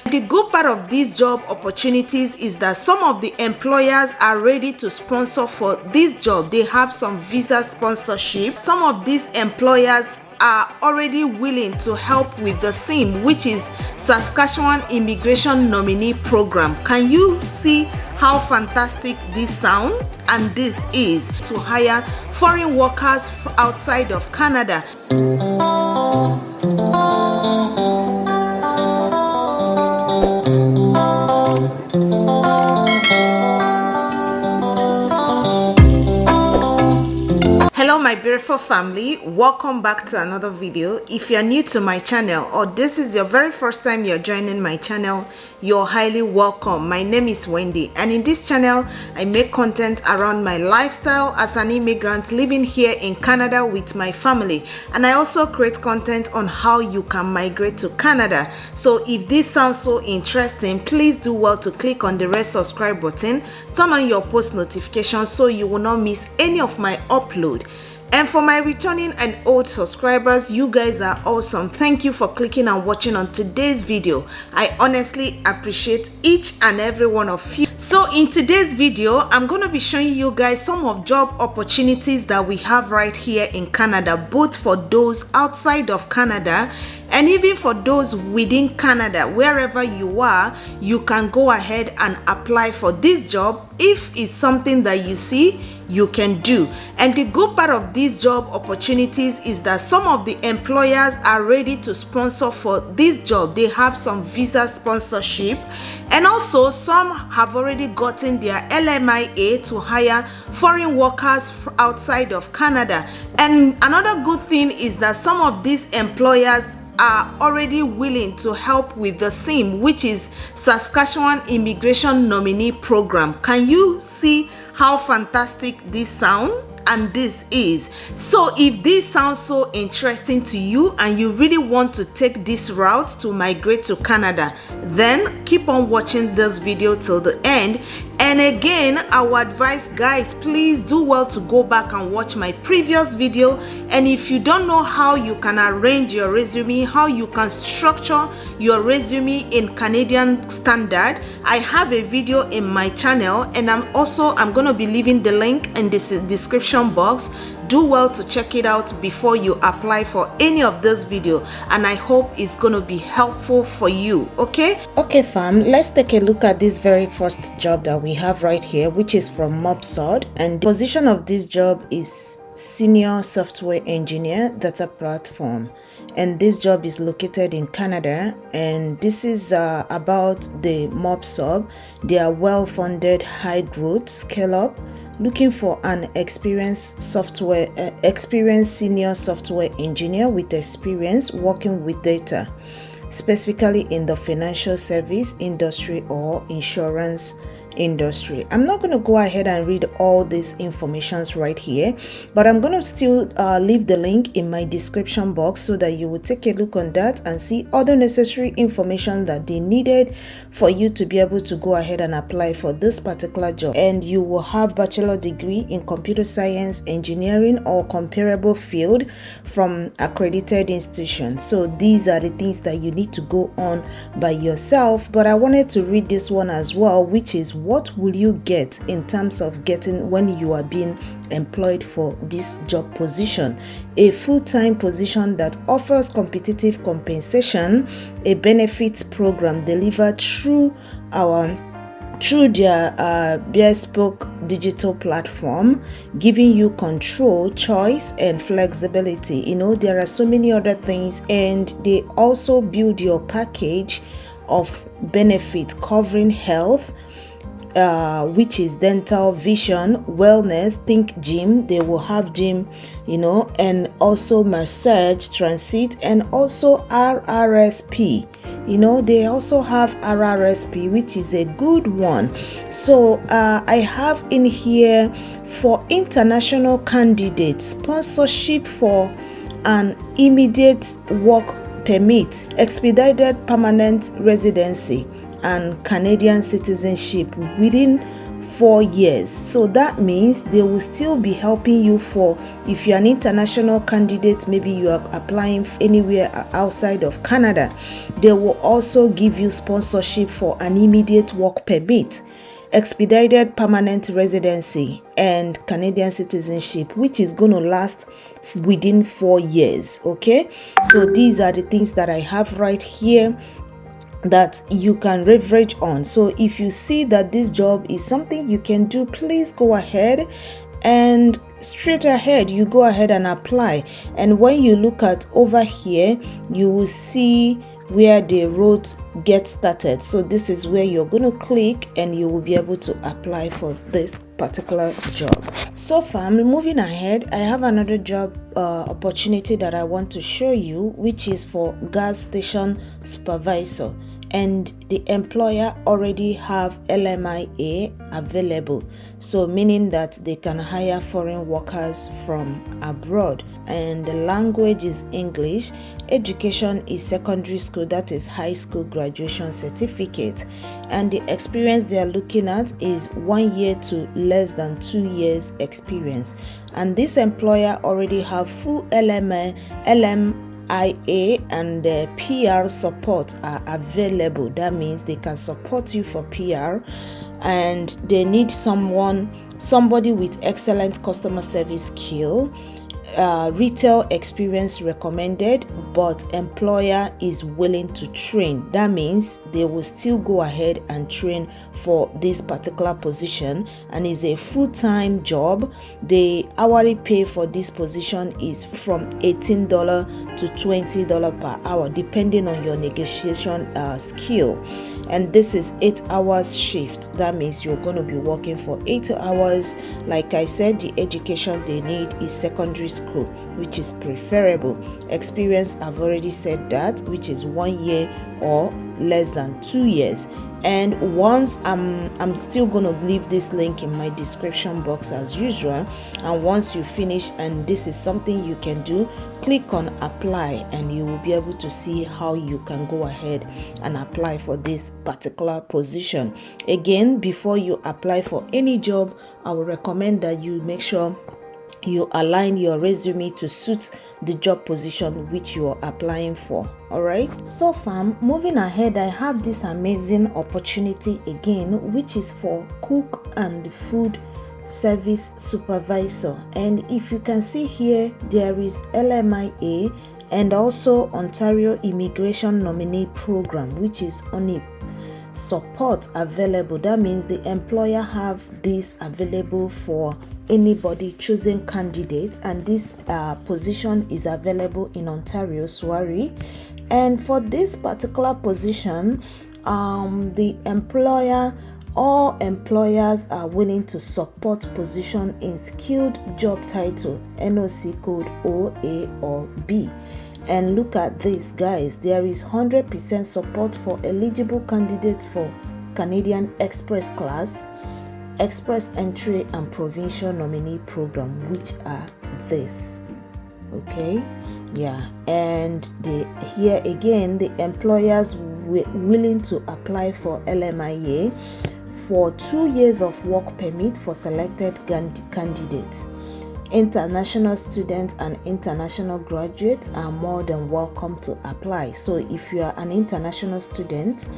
The good part of these job opportunities is that some of the employers are ready to sponsor for this job. They have some visa sponsorship. Some of these employers are already willing to help with the SIM, which is Saskatchewan Immigration Nominee Program. Can you see how fantastic this sound? And this is to hire foreign workers outside of Canada. Hello my beautiful family, welcome back to another video. If you're new to my channel or this is your very first time you're joining my channel, you're highly welcome. My name is Wendy, and in this channel I make content around my lifestyle as an immigrant living here in Canada with my family, and I also create content on how you can migrate to Canada. So if this sounds so interesting, please do well to click on the red subscribe button, turn on your post notifications so you will not miss any of my upload. And for my returning and old subscribers, you guys are awesome. Thank you for clicking and watching on today's video. I honestly appreciate each and every one of you. So in today's video, I'm going to be showing you guys some of job opportunities that we have right here in Canada, both for those outside of Canada and even for those within Canada. Wherever you are, you can go ahead and apply for this job if it's something that you see you can do. And the good part of these job opportunities is that some of the employers are ready to sponsor for this job. They have some visa sponsorship, and also some have already gotten their LMIA to hire foreign workers outside of Canada. And another good thing is that some of these employers are already willing to help with the SIM, which is Saskatchewan Immigration Nominee Program. Can you see how fantastic this sound? And this is so if this sounds so interesting to you and you really want to take this route to migrate to Canada, then keep on watching this video till the end. And again, our advice, guys, please do well to go back and watch my previous video. And if you don't know how you can arrange your resume, how you can structure your resume in Canadian standard, I have a video in my channel, and I'm going to be leaving the link in the description box. Do well to check it out before you apply for any of this video, and I hope it's going to be helpful for you. Okay fam, let's take a look at this very first job that we have right here, which is from Mobsod, and the position of this job is Senior Software Engineer Data Platform, and this job is located in Canada. And this is about the Mobsod. They are well-funded, high-growth scale-up, looking for an experienced senior software engineer with experience working with data, specifically in the financial service industry or insurance industry. I'm not going to go ahead and read all these informations right here, but I'm going to still leave the link in my description box so that you will take a look on that and see other necessary information that they needed for you to be able to go ahead and apply for this particular job. And you will have bachelor degree in computer science, engineering, or comparable field from accredited institutions. So these are the things that you need to go on by yourself, but I wanted to read this one as well, which is what will you get in terms of getting when you are being employed for this job position. A full-time position that offers competitive compensation, a benefits program delivered through their bespoke digital platform, giving you control, choice, and flexibility. You know, there are so many other things, and they also build your package of benefit covering health, which is dental, vision, wellness, think gym. They will have gym, you know, and also massage, transit, and also RRSP. You know, they also have RRSP, which is a good one. So I have in here for international candidates, sponsorship for an immediate work permit, expedited permanent residency, and Canadian citizenship within 4 years. So that means they will still be helping you for, if you're an international candidate, maybe you are applying anywhere outside of Canada, they will also give you sponsorship for an immediate work permit, expedited permanent residency, and Canadian citizenship, which is going to last within 4 years. Okay, so these are the things that I have right here that you can leverage on. So if you see that this job is something you can do, please go ahead and straight ahead you go ahead and apply. And when you look at over here, you will see where they wrote get started. So this is where you're going to click and you will be able to apply for this particular job. So far, I'm moving ahead. I have another job opportunity that I want to show you, which is for gas station supervisor, and the employer already have LMIA available, so meaning that they can hire foreign workers from abroad, and the language is English. Education is secondary school, that is high school graduation certificate, and the experience they are looking at is 1 year to less than 2 years experience. And this employer already have full LMIA and the PR support are available. That means they can support you for PR, and they need somebody with excellent customer service skill. Retail experience recommended, but employer is willing to train. That means they will still go ahead and train for this particular position, and is a full-time job. The hourly pay for this position is from $18 to $20 per hour, depending on your negotiation skill. And this is 8 hours shift. That means you're going to be working for 8 hours. Like I said, the education they need is secondary school, which is preferable. Experience, I've already said that, which is 1 year or less than 2 years. And once I'm still gonna leave this link in my description box as usual, and once you finish and this is something you can do, click on apply and you will be able to see how you can go ahead and apply for this particular position. Again, before you apply for any job, I will recommend that you make sure you align your resume to suit the job position which you are applying for. All right, so far moving ahead, I have this amazing opportunity again, which is for cook and food service supervisor. And if you can see here, there is LMIA and also Ontario Immigration Nominee Program, which is Onip support available. That means the employer have this available for anybody choosing candidate, and this position is available in Ontario, Surrey. And for this particular position, the employer, all employers are willing to support position in skilled job title, NOC code O, A or B. And look at this, guys, there is 100% support for eligible candidates for Canadian Express Class, Express Entry and Provincial Nominee Program, which are this. Okay, yeah. And here again, the employers willing to apply for LMIA for 2 years of work permit for selected candidates. International students and international graduates are more than welcome to apply. So if you are an international student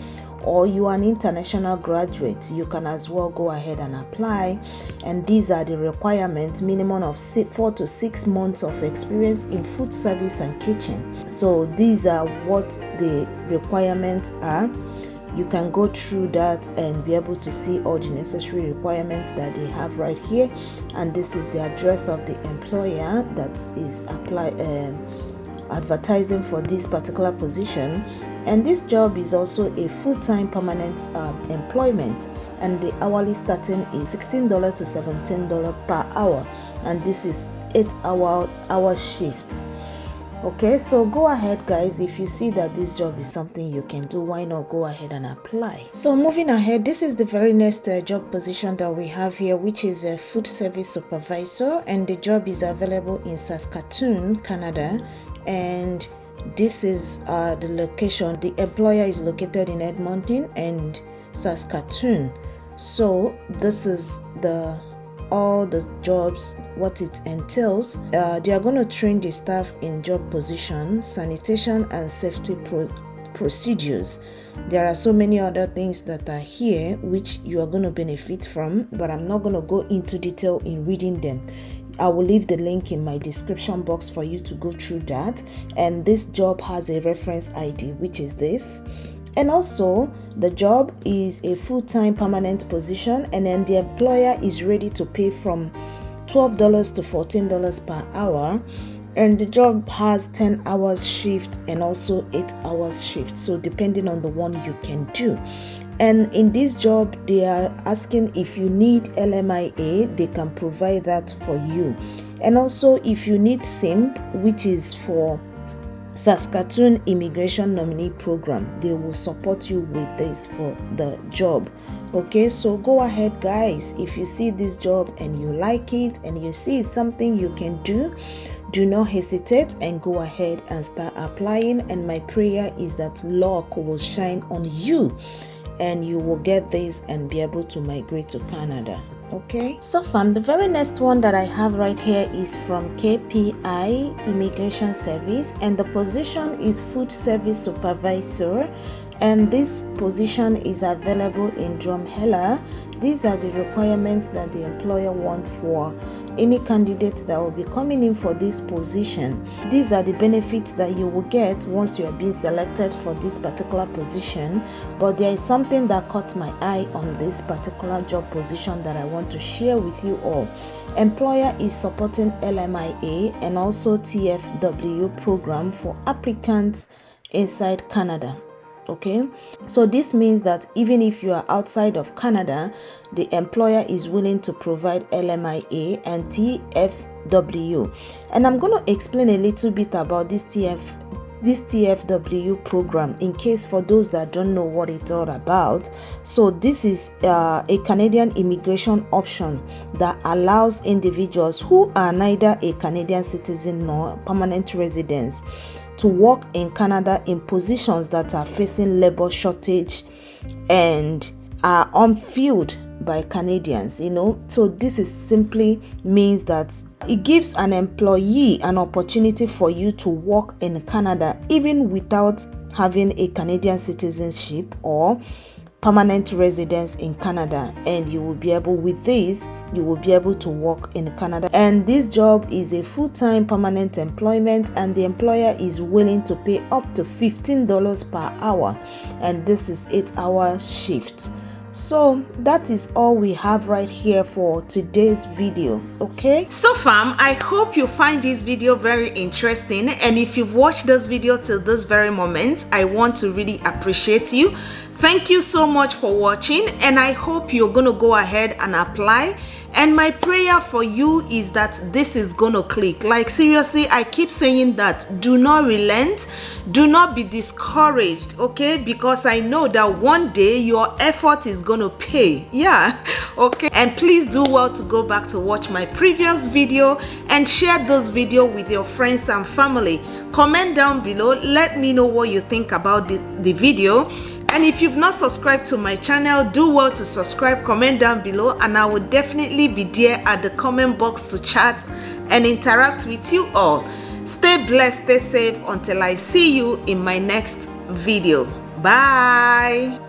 or you are an international graduate, you can as well go ahead and apply. And these are the requirements: minimum of 4 to 6 months of experience in food service and kitchen. So these are what the requirements are. You can go through that and be able to see all the necessary requirements that they have right here. And this is the address of the employer that is advertising for this particular position. And this job is also a full-time permanent employment, and the hourly starting is $16 to $17 per hour, and this is 8-hour shift. Okay, so go ahead, guys. If you see that this job is something you can do, why not go ahead and apply? So moving ahead, this is the very next job position that we have here, which is a food service supervisor, and the job is available in Saskatoon, Canada. And this is the location. The employer is located in Edmonton and Saskatoon. So this is all the jobs, what it entails. They are going to train the staff in job position, sanitation and safety procedures. There are so many other things that are here which you are going to benefit from, but I'm not going to go into detail in reading them. I will leave the link in my description box for you to go through that. And this job has a reference ID, which is this. And also, the job is a full-time permanent position, and then the employer is ready to pay from $12 to $14 per hour. And the job has 10 hours shift and also 8 hours shift. So depending on the one you can do. And in this job, they are asking if you need LMIA, they can provide that for you. And also if you need Sinp, which is for Saskatoon Immigration Nominee Program, they will support you with this for the job. Okay, so go ahead guys, if you see this job and you like it and you see it's something you can do, do not hesitate and go ahead and start applying. And my prayer is that luck will shine on you and you will get this and be able to migrate to Canada. Okay, so fam, the very next one that I have right here is from KPI Immigration Service, and the position is Food Service Supervisor, and this position is available in Drumheller. These are the requirements that the employer wants for any candidate that will be coming in for this position. These are the benefits that you will get once you are being selected for this particular position. But there is something that caught my eye on this particular job position that I want to share with you all. Employer is supporting LMIA and also TFW program for applicants inside Canada. Okay, so this means that even if you are outside of Canada, the employer is willing to provide LMIA and TFW. And I'm going to explain a little bit about this TFW program in case for those that don't know what it's all about. So this is a Canadian immigration option that allows individuals who are neither a Canadian citizen nor permanent residents to work in Canada in positions that are facing labor shortage and are unfilled by Canadians, So this is simply means that it gives an employee an opportunity for you to work in Canada even without having a Canadian citizenship or permanent residence in Canada, and you will be able, with this, you will be able to work in Canada. And this job is a full-time permanent employment, and the employer is willing to pay up to $15 per hour, and this is 8-hour shift. So that is all we have right here for today's video. Okay, so fam, I hope you find this video very interesting, and if you've watched this video till this very moment, I want to really appreciate you. Thank you so much for watching, and I hope you're gonna go ahead and apply. And my prayer for you is that this is gonna click. Like seriously, I keep saying that do not relent, do not be discouraged, okay? Because I know that one day your effort is gonna pay. Yeah, okay. And please do well to go back to watch my previous video and share this video with your friends and family. Comment down below, let me know what you think about the video. And if you've not subscribed to my channel, do well to subscribe, comment down below, and I will definitely be there at the comment box to chat and interact with you all. Stay blessed, stay safe until I see you in my next video. Bye.